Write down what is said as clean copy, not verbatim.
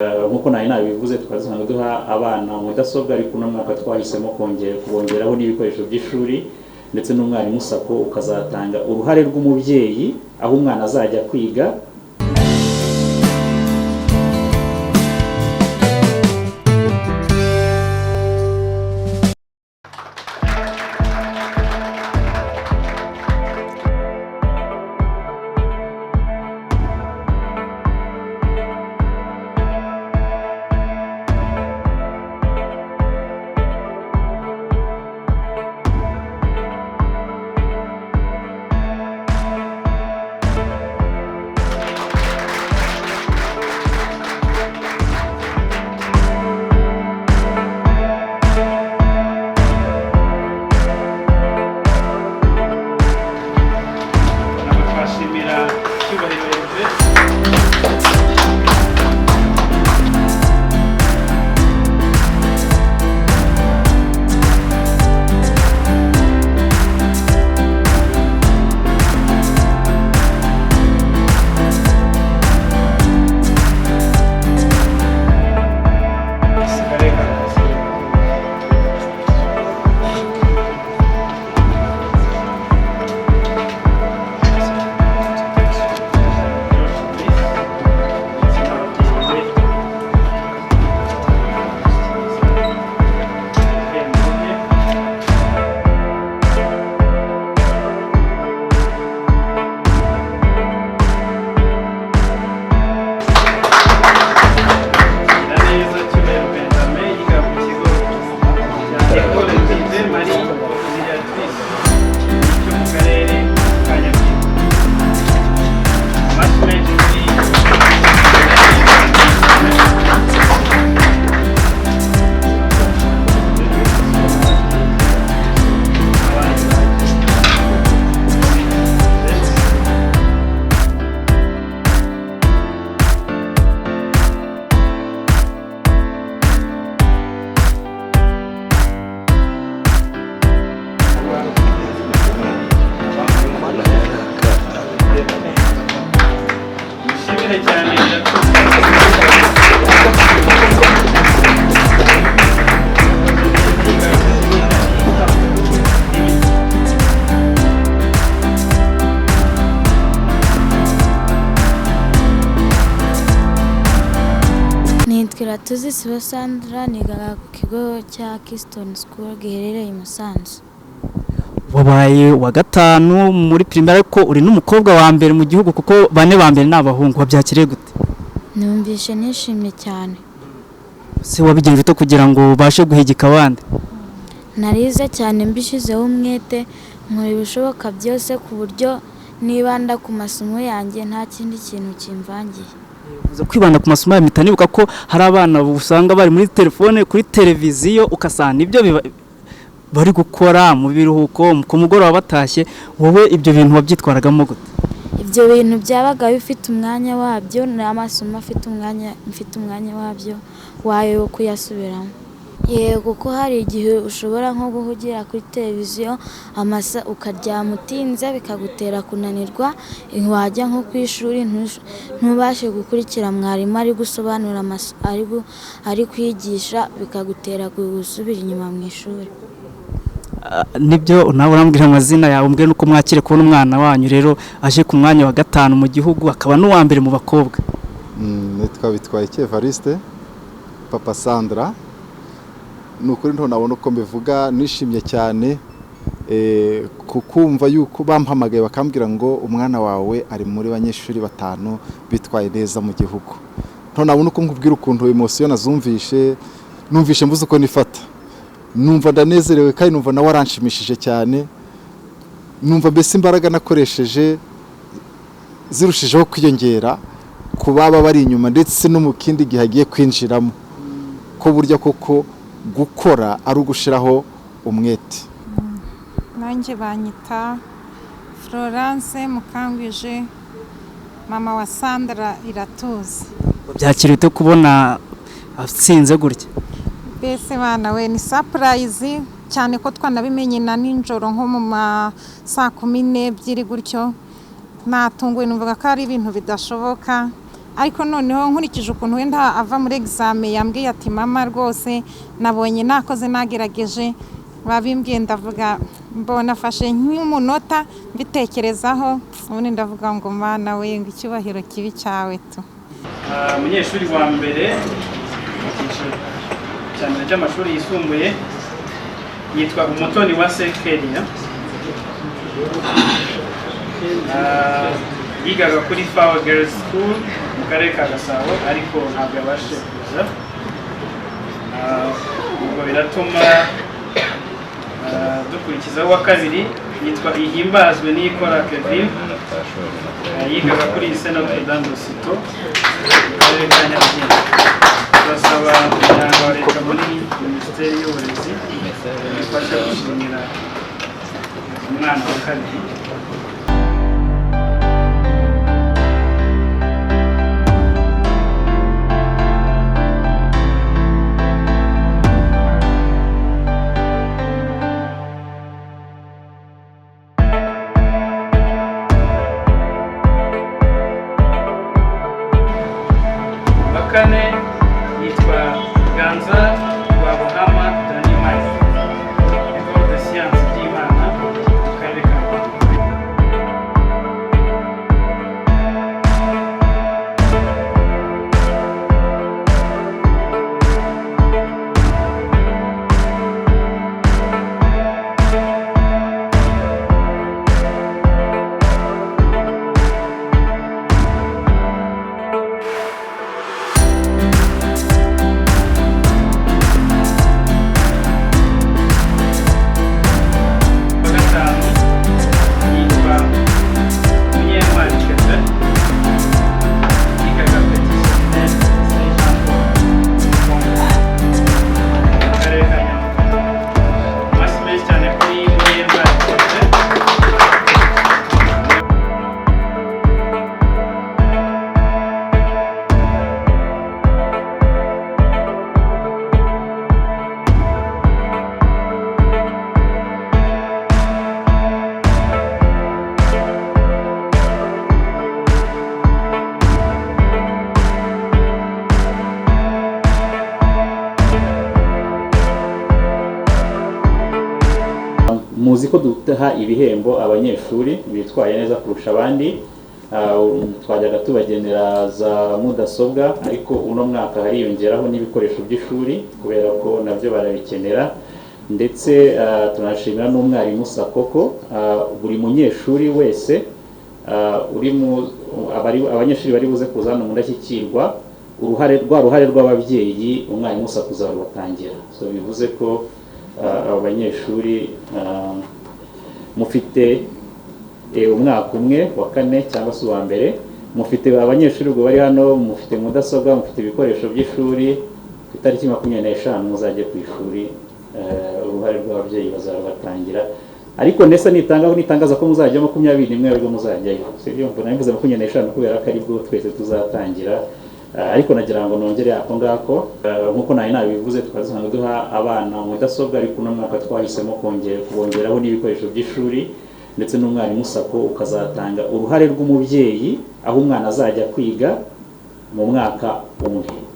Nkuko nabivuze twazana duha abana mudasobwa ariko no mwaka twahisemo kubongeraho n'ibikoresho by'ishuri ndetse n'umwarimu SACCO ukazatanga uruhare rw'umubyeyi aho umwana azajya kwiga. Tuzi sibo Sandra nigaga ku kigo cya Keystone School giherereye i Musanze. Wabaye wa gatanu muri primaire ko uri n'umukobwa wa mbere mu gihugu kuko bane ba mbere n'abahungu. Wabyakiriye gute? Numvishe nishimye cyane. Se wabigenje to kugira ngo ubashe guhigika abandi? Narize cyane mbishizeho umwete nkora ibishoboka byose ku buryo nibanda ku masomo yanjye nta kindi kintu kimvangiye. Kwibanda ku masomo ya mitanibuka ko hari abana usanga bari muri telefone kuri televiziyo ukasana ibyo bari gukora mu biruhuko ku mugoroba batashye. Wowe ibyo bintu wabyitwaragamo gute? Ibyo bintu byabaga bifite umwanya wabyo n'amasomo afite umwanya wabyo wayo kuyasubiramo. Yego ko hari igihe ushobora nko guhugira kuri televiziyo amasa ukaryama utinze bikagutera kunanirwa, wajya nko kwishuri ntubashe gukurikira mwarimu ari gusobanura ari kwigisha bikagutera gusubira inyuma mu ishuri. Nibyo nawe urambwira amazina yawe umbwe nuko mwakire kubona umwana wanyu rero aje ku mwanya wa gatanu mu gihugu akaba n'uwa mbere mu bakobwa. Nitwa Bitwaye Evariste Papa Sandra. Nukuri nto nabona uko mbivuga nishimye cyane kukumva yuko bampamagaye bakambwira ngo umwana wawe ari muri banyeshuri batanu bitwaye neza mu gihugu. Nto nabona uko nkubwira ukuntu emotion nazumvishe numvishe mbuze uko nifata. Numva ndanezerewe kandi numva nawe aranshimishije cyane. Numva mbese imbaraga nakoresheje zirushijeho kwiyongera ku baba bari inyuma ndetse no mu kindi gihe agiye kwinjiramo ko burya koko gukora ari ugushiraho umwete. Nanjye banyita Florence Mukangwije mama wa Sandra Iratuze. Byakirite kubona atsinze gutya? Bese bana we ni surprise cyane ko twanabimenye na ninjoro nko mu saa 12 gutyo. Natunguwe numvaga ko ari ibintu bidashoboka ariko noneho nkurikije ukuntu wenda ava muri examen yambwiye ati mama rwose nabonye nakoze nagerageje babimbwiye ndavuga mbona afashe nk'umunota mbitekerezaho ubundi ndavuga ngo mana we ngo icyubahiro kibi cyawe tu. Umunyeshuri wa mbere cyane cy'amashuri yisumbuye yitwa Umutoni wa Sekeria, yigaga kuri Fawa Girls School mu karere ka Gasabo ariko ntabwo yabashije kuza, ubwo biratuma dukurikizaho wa kabiri yitwa Ihimbazwe n'Ikora Kevin, yigaga kuri Notre Dame du Cito mu karere ka Nyarugenge. Turasaba umuryango wa leta muri minisiteri y'uburezi ifasha gushimira umwana wa kabiri. Kane yitwa Ganza wa Buhama Daniel, École de Sciences d'Imana mu karere ka muzi ko dutaha ibihembo abanyeshuri bitwaye neza kurusha abandi. Twajyaga tubagenera za mudasobwa ariko uno mwaka hariyongeraho n'ibikoresho by'ishuri kubera ko nabyo barabikenera, ndetse tunashimira n'umwarimu SACCO. Buri munyeshuri wese abanyeshuri bari buze kuza hano mu ndashyikirwa, uruhare rw'ababyeyi umwarimu SACCO uzarubatangira. So bivuze ko abanyeshuri mufite umwaka umwe wa kane cyangwa se uwa mbere, mufite abanyeshuri ubwo bari hano, mufite mudasobwa, mufite ibikoresho by'ishuri. Ku itariki 25 muzajye ku ishuri, uruhare rw'ababyeyi bazarubatangira. Ariko NEZA nitangaza ko muzajya 21 ariko muzajyayo, sibyo? Mbona mvuze 25 kubera ko ari bwo twese tuzatangira. Ariko nagira ngo nongere ako ngako, nkuko nayo nabivuze twazanga duha abana mudasobwa, ariko uno mwaka twahisemo kubongeraho n'ibikoresho by'ishuri ndetse n'umwarimu SACCO ukazatanga uruhare rw'umubyeyi aho umwana azajya kwiga mu mwaka umwe.